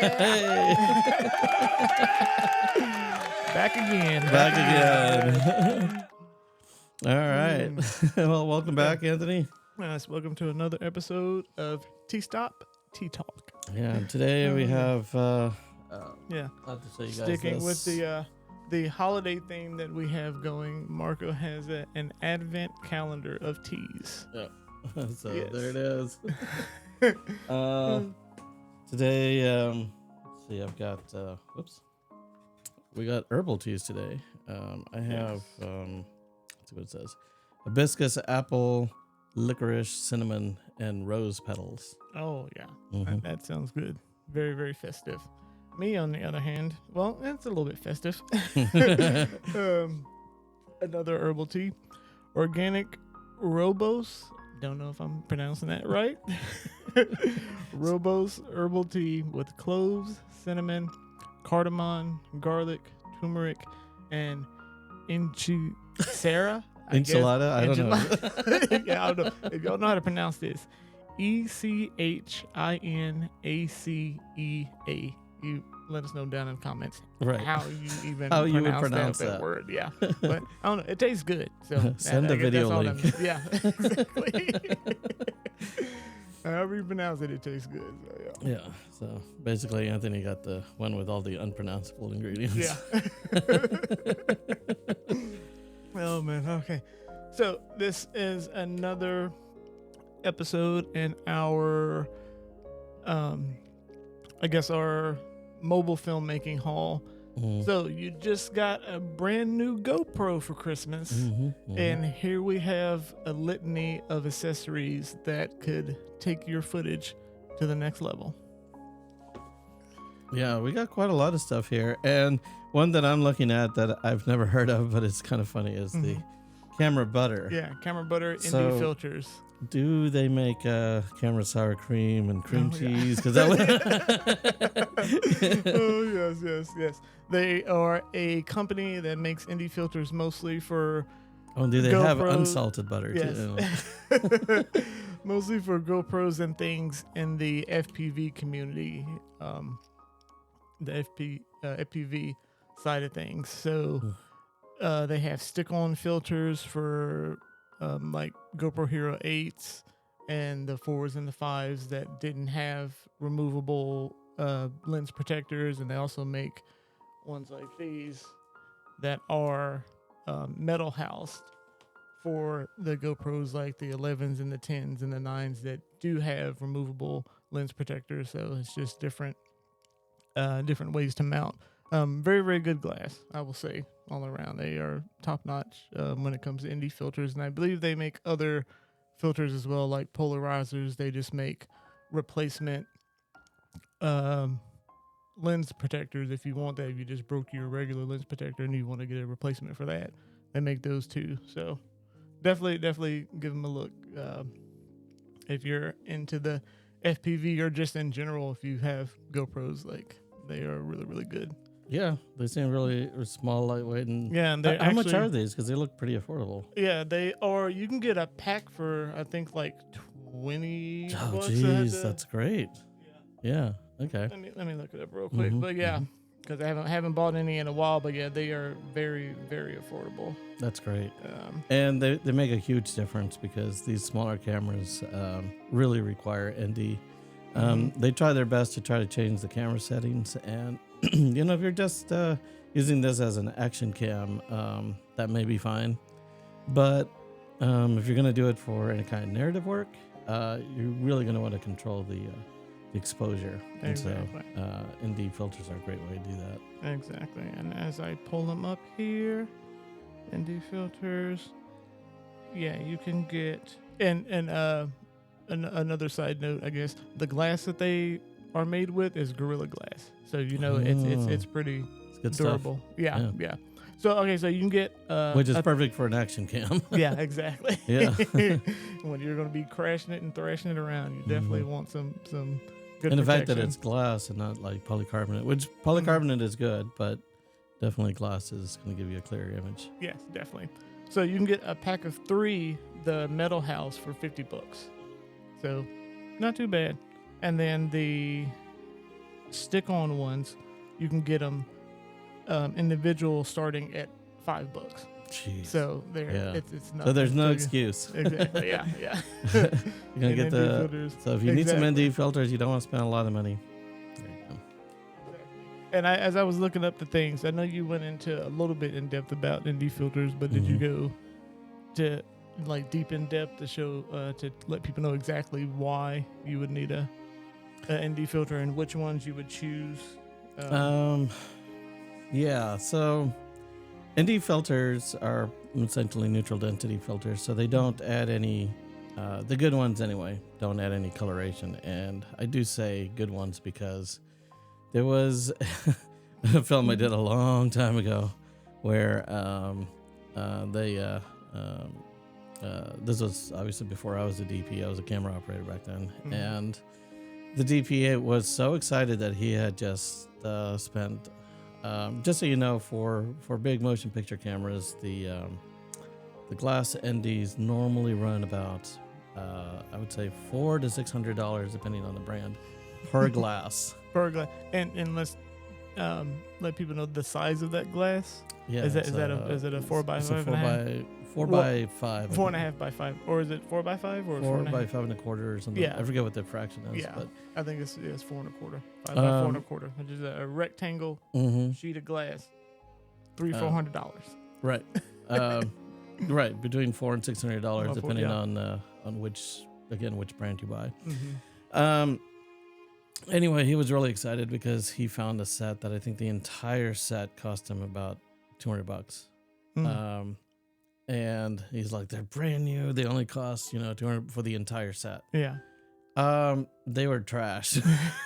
Hey. Back again. All right. Well, welcome back, Anthony. Yes, welcome to another episode of T-Stop T-Talk. Yeah, today we have Yeah, not to say you guys sticking this. with the holiday theme that we have going. Marco has an advent calendar of teas. Yeah. So Yes. there it is. Today, let's see, I've got we got herbal teas today. I have let's see what it says: hibiscus, apple, licorice, cinnamon, and rose petals. Oh yeah, Mhm. that sounds good. Very, very festive. Me, on the other hand, well, it's a little bit festive. Another herbal tea, organic Robos. Don't know if I'm pronouncing that right. Robos herbal tea with cloves, cinnamon, cardamom, garlic, turmeric, and enchilada. Enchilada? I don't know. Yeah, I don't know. If y'all know how to pronounce this, ECHINACEA. You let us know down in the comments Right. how you even How you would pronounce pronounce that that. word. Yeah, but I don't know. It tastes good. So Send I a guess video that's all link. Yeah, exactly. However you pronounce it, it tastes good. So, Yeah. So basically, Anthony got the one with all the unpronounceable ingredients. yeah. Oh man. Okay. So this is another episode in our, I guess our mobile filmmaking haul. Mhm. So you just got a brand new GoPro for Christmas. Mhm, mhm. And here we have a litany of accessories that could take your footage to the next level. Yeah, we got quite a lot of stuff here. And one that I'm looking at that I've never heard of, but it's kind of funny, is the camera butter. Yeah, camera butter, So- indie filters. Do they make camera sour cream and cream Oh, yeah. cheese? Because that would. Oh, yes. They are a company that makes indie filters mostly for Oh, do they have GoPros. unsalted butter Yes. too? mostly for GoPros and things in the FPV community, the FPV side of things. So they have stick-on filters for like GoPro Hero 8s and the 4s and the 5s that didn't have removable lens protectors, and they also make ones like these that are metal housed for the GoPros, like the 11s and the 10s and the 9s that do have removable lens protectors. So it's just different ways to mount. Very, very good glass, I will say, all around. They are top notch when it comes to indie filters, and I believe they make other filters as well, like polarizers. They just make replacement lens protectors if you want that. If you just broke your regular lens protector and you want to get a replacement for that, they make those too. So definitely give them a look if you're into the FPV or just in general. If you have GoPros, like, they are really, really good. Yeah, they seem really small, lightweight, and Yeah, and how much are these? Because they look pretty affordable. Yeah, they are. You can get a pack for, I think, like 20 Oh, bucks. geez, that's great. Yeah. Okay. Let me look it up real quick. Mhm, But yeah, because I haven't bought any in a while. But yeah, they are very, very affordable. That's great. And they make a huge difference because these smaller cameras really require ND. They try their best to try to change the camera settings, and if you're just using this as an action cam, that may be fine. But if you're going to do it for any kind of narrative work, you're really going to want to control the exposure. Exactly. And so ND filters are a great way to do that. Exactly. And as I pull them up here, ND filters, yeah, you can get another side note, I guess, the glass that they are made with is Gorilla Glass, so it's pretty It's good durable. Yeah. Yeah. So okay, so you can get Which is perfect for an action cam. yeah, exactly. Yeah. When you're going to be crashing it and thrashing it around, you definitely want some good And the fact protection. that it's glass and not like polycarbonate, which polycarbonate is good, but definitely glass is going to give you a clearer image. Yes, definitely. So you can get a pack of 3, the metal house, for $50. So not too bad. And then the stick-on ones, you can get them individual starting at $5. Jeez. So there, Yeah. it's not. So there's no excuse. Exactly. Yeah. You're gonna And get ND the. filters. So if you need some Exactly. ND filters, you don't want to spend a lot of money. There you go. And as I was looking up the things, I know you went into a little bit in depth about ND filters, but did you go to like deep in depth to show to let people know exactly why you would need a ND filter and which ones you would choose? Yeah. So ND filters are essentially neutral density filters, so they don't add any. The good ones anyway don't add any coloration, and I do say good ones because there was a film I did a long time ago where this was obviously before I was a DP. I was a camera operator back then, and the DP was so excited that he had just spent. Just so you know, for big motion picture cameras, the glass NDs normally run about I would say $400 to $600 depending on the brand per glass. Per glass, and let's let people know the size of that glass. Yeah, is it a 4x5? 4x5. 4.5 by 5, or is it 4x5 or 4x5 1/4 or something? Yeah, I forget what the fraction is. Yeah, but I think it's 4 1/4, 5 by 4 1/4, which is a rectangle sheet of glass, $400. Right, right, between $400 and $600 depending on which brand you buy. Anyway, he was really excited because he found a set that I think the entire set cost him about $200. And he's like, they're brand new. They only cost, $200 for the entire set. Yeah. They were trash.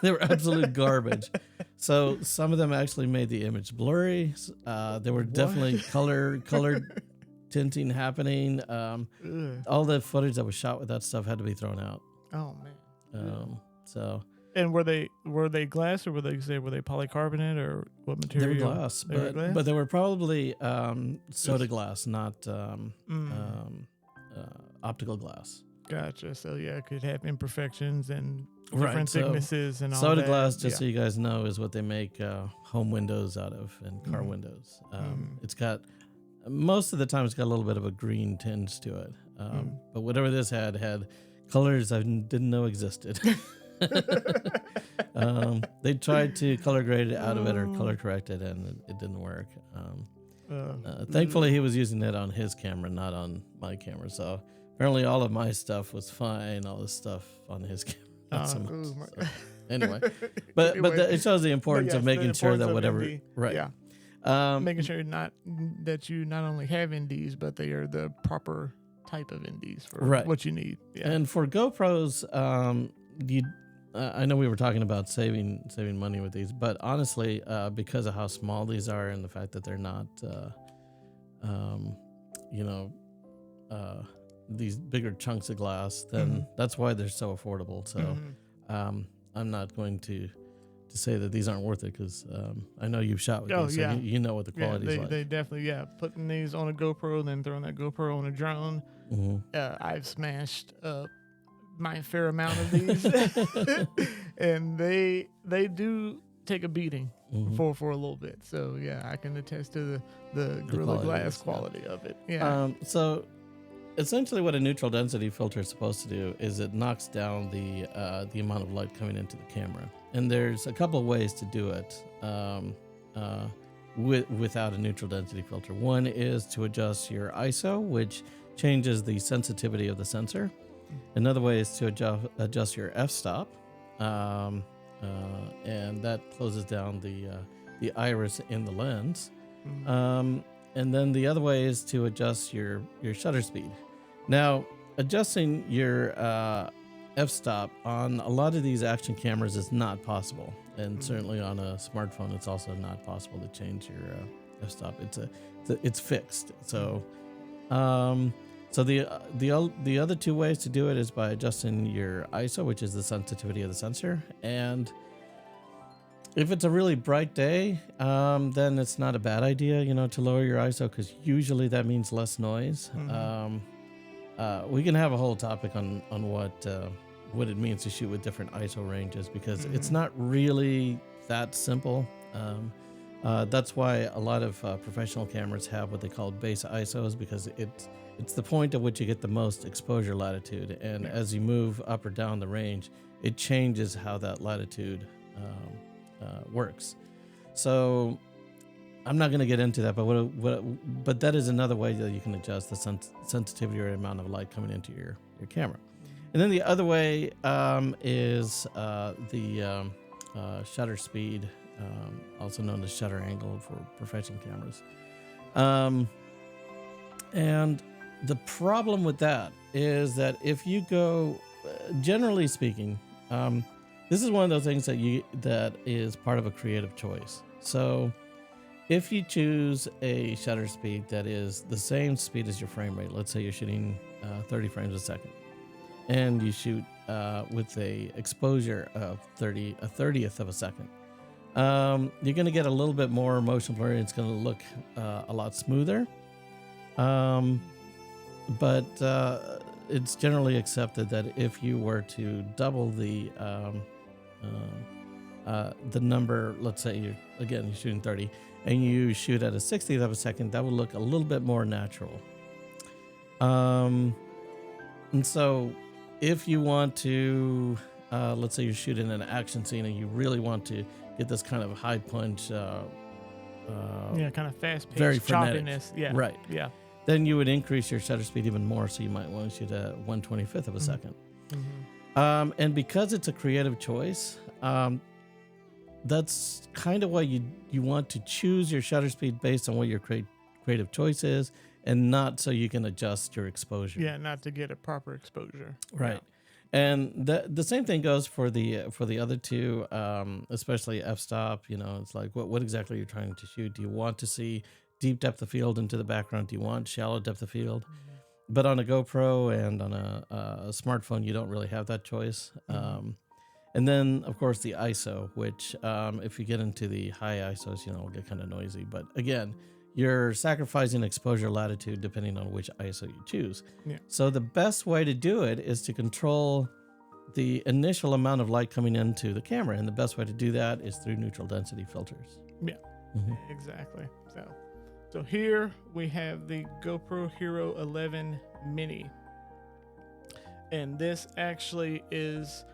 They were absolute garbage. So some of them actually made the image blurry. There were definitely colored tinting happening. All the footage that was shot with that stuff had to be thrown out. Oh man. So. And were they glass or were they polycarbonate or what material? They were glass, but they were probably soda glass, not optical glass. Gotcha. So yeah, it could have imperfections and different thicknesses and all that. Soda glass, just so you guys know, is what they make home windows out of and car windows. It's got most of the time it's got a little bit of a green tinge to it, but whatever this had colors I didn't know existed. They tried to color grade it out of it or color correct it, and it didn't work. Thankfully, he was using it on his camera, not on my camera. So apparently, all of my stuff was fine. All this stuff on his camera, not so much. So, anyway, but it shows the importance of making sure that whatever ND, right. Yeah. Making sure that you not only have NDs, but they are the proper type of NDs for what you need. Yeah. And for GoPros, I know we were talking about saving money with these, but honestly, because of how small these are and the fact that they're not, these bigger chunks of glass, then that's why they're so affordable. So I'm not going to say that these aren't worth it because I know you've shot with these, so you know what the quality is like. They definitely, putting these on a GoPro and then throwing that GoPro on a drone. I've smashed my fair amount of these, and they do take a beating for a little bit. So yeah, I can attest to the Gorilla Glass quality of it. Yeah. So essentially, what a neutral density filter is supposed to do is it knocks down the amount of light coming into the camera, and there's a couple of ways to do it without a neutral density filter. One is to adjust your ISO, which changes the sensitivity of the sensor. Another way is to adjust your f-stop, and that closes down the iris in the lens. And then the other way is to adjust your shutter speed. Now, adjusting your f-stop on a lot of these action cameras is not possible, and certainly on a smartphone, it's also not possible to change your f-stop. It's fixed. So. So the other two ways to do it is by adjusting your ISO, which is the sensitivity of the sensor. And if it's a really bright day, then it's not a bad idea, to lower your ISO because usually that means less noise. We can have a whole topic on what it means to shoot with different ISO ranges because it's not really that simple. That's why a lot of professional cameras have what they call base ISOs, because it's the point at which you get the most exposure latitude, and as you move up or down the range, it changes how that latitude works. So I'm not going to get into that, but that is another way that you can adjust the sensitivity or amount of light coming into your camera. And then the other way is the shutter speed, also known as shutter angle for professional cameras. And the problem with that is that if you go, generally speaking, this is one of those things that is part of a creative choice. So if you choose a shutter speed that is the same speed as your frame rate, let's say you're shooting 30 frames a second, and you shoot with a exposure of a 30th of a second, you're going to get a little bit more motion blur, and it's going to look a lot smoother. But it's generally accepted that if you were to double the number, let's say you're shooting 30, and you shoot at a 60th of a second, that would look a little bit more natural. And so if you want to, let's say you're shooting an action scene and you really want to get this kind of high punch, kind of fast paced, very frenetic, choppiness. Yeah. right. Yeah. Then you would increase your shutter speed even more, so you might want to shoot at 1/25 of a second. Mm-hmm. And because it's a creative choice, that's kind of why you want to choose your shutter speed based on what your creative choice is, and not so you can adjust your exposure. Yeah, not to get a proper exposure. Right. Yeah. And the same thing goes for the other two, especially f-stop. It's like what exactly you're trying to shoot. Do you want to see deep depth of field into the background? Do you want shallow depth of field? Mm-hmm. But on a GoPro and on a smartphone, you don't really have that choice. Mm-hmm. And then, of course, the ISO, which if you get into the high ISOs, it'll get kind of noisy. But again, you're sacrificing exposure latitude depending on which ISO you choose. Yeah. So the best way to do it is to control the initial amount of light coming into the camera. And the best way to do that is through neutral density filters. Yeah, exactly. So here we have the GoPro Hero 11 Mini. And this actually is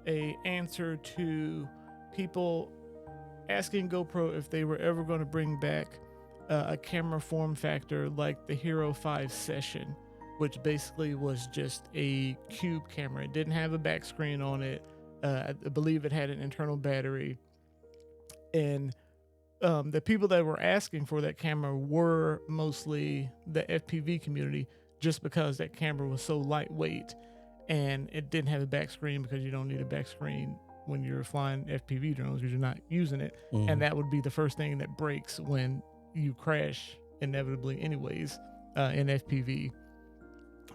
a answer to people asking GoPro if they were ever going to bring back a camera form factor like the Hero 5 Session, which basically was just a cube camera. It didn't have a back screen on it. I believe it had an internal battery. And the people that were asking for that camera were mostly the FPV community, just because that camera was so lightweight and it didn't have a back screen, because you don't need a back screen when you're flying FPV drones because you're not using it. Mm-hmm. And that would be the first thing that breaks when you crash inevitably anyways in FPV.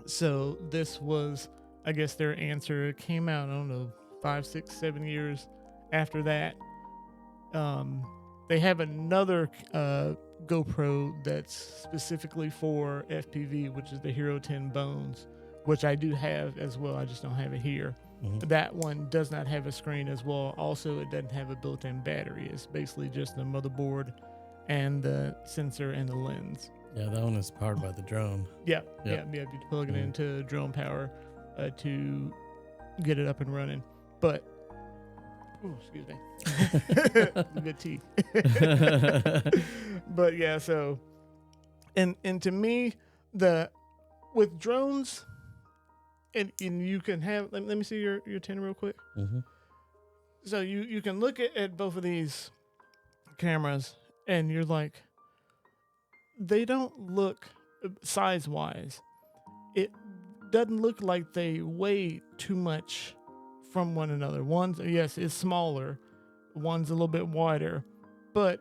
So this was, I guess, their answer. It came out, I don't know, 5, 6, 7 years after that. They have another GoPro that's specifically for FPV, which is the Hero 10 Bones, which I do have as well. I just don't have it here. Mm-hmm. That one does not have a screen as well. Also, it doesn't have a built-in battery. It's basically just the motherboard and the sensor and the lens. Yeah, that one is powered by the drone. Yeah. You plug it into drone power to get it up and running. But excuse me. Good tea. But yeah, so and to me, with drones, and you can have, let me see your 10 real quick. Mm-hmm. So you can look at both of these cameras and you're like, they don't look size wise. It doesn't look like they weigh too much from one another. One's, yes, is smaller. One's a little bit wider, but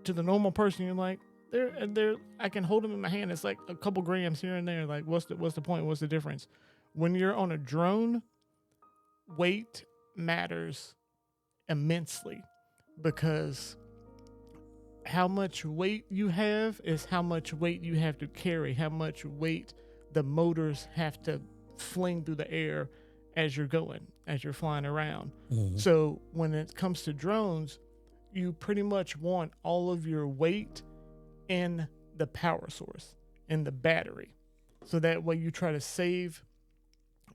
to the normal person, you're like, they're. I can hold them in my hand. It's like a couple grams here and there. Like, what's the point? What's the difference? When you're on a drone, weight matters immensely, because how much weight you have is how much weight you have to carry, how much weight the motors have to fling through the air as you're flying around. Mm-hmm. So when it comes to drones, you pretty much want all of your weight in the power source, in the battery. So that way you try to save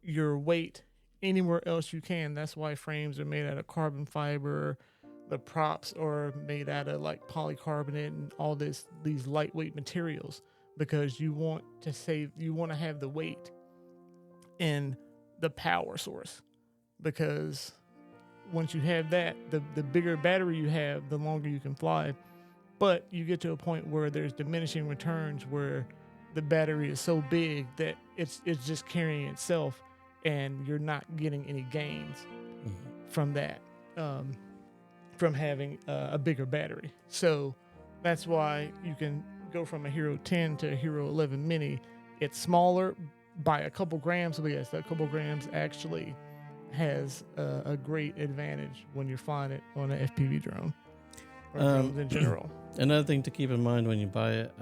your weight anywhere else you can. That's why frames are made out of carbon fiber. The props are made out of like polycarbonate and all these lightweight materials, because you want to have the weight in the power source, because once you have that, the bigger battery you have, the longer you can fly. But you get to a point where there's diminishing returns, where the battery is so big that it's just carrying itself, and you're not getting any gains from that, from having a bigger battery. So that's why you can go from a Hero 10 to a Hero 11 Mini. It's smaller by a couple grams, but yes, that couple grams actually has a great advantage when you're flying it on an FPV drone, or drones in general. Another thing to keep in mind when you buy it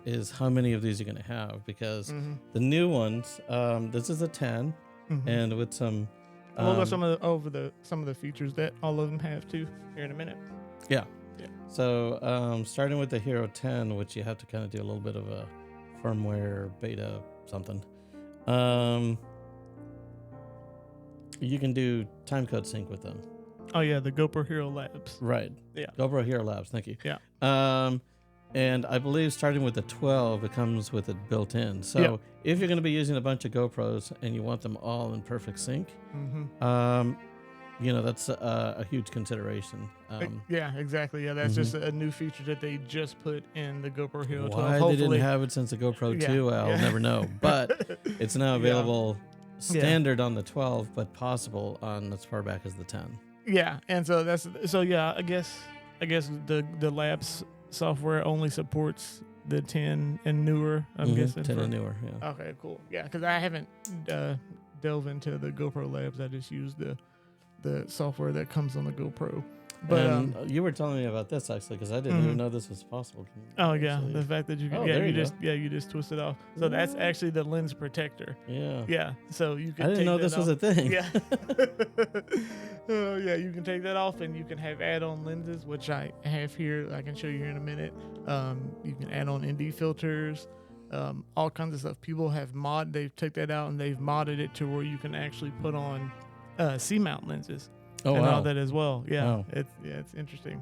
is how many of these you're going to have, because the new ones, this is a 10, and with some. We'll go some of the features that all of them have too here in a minute. Yeah. So starting with the Hero 10, which you have to kind of do a little bit of a firmware beta something. You can do timecode sync with them. Oh yeah, the GoPro Hero Labs. Right. Yeah. GoPro Hero Labs. Thank you. Yeah. And I believe starting with the 12, it comes with it built in. So if you're going to be using a bunch of GoPros and you want them all in perfect sync, that's a huge consideration. Yeah, exactly. Yeah, that's just a new feature that they just put in the GoPro Hero 12. Why they didn't have it since the GoPro 2, I'll never know. But it's now available standard on the 12, but possible on as far back as the 10. Yeah, and so I guess the Labs software only supports the 10 and newer. I'm guessing 10 and newer. Yeah. Okay, cool. Yeah, because I haven't delved into the GoPro Labs. I just use the software that comes on the GoPro. But you were telling me about this actually, because I didn't even know this was possible. Oh yeah, the fact that you can, you just twist it off. So that's actually the lens protector. Yeah. Yeah. So you can. I didn't know this was a thing. Yeah. You can take that off, and you can have add-on lenses, which I have here. I can show you here in a minute. You can add on ND filters, all kinds of stuff. People have they've took that out and they've modded it to where you can actually put on C-mount lenses. Oh, and wow. all that as well. Yeah, Wow. it's interesting.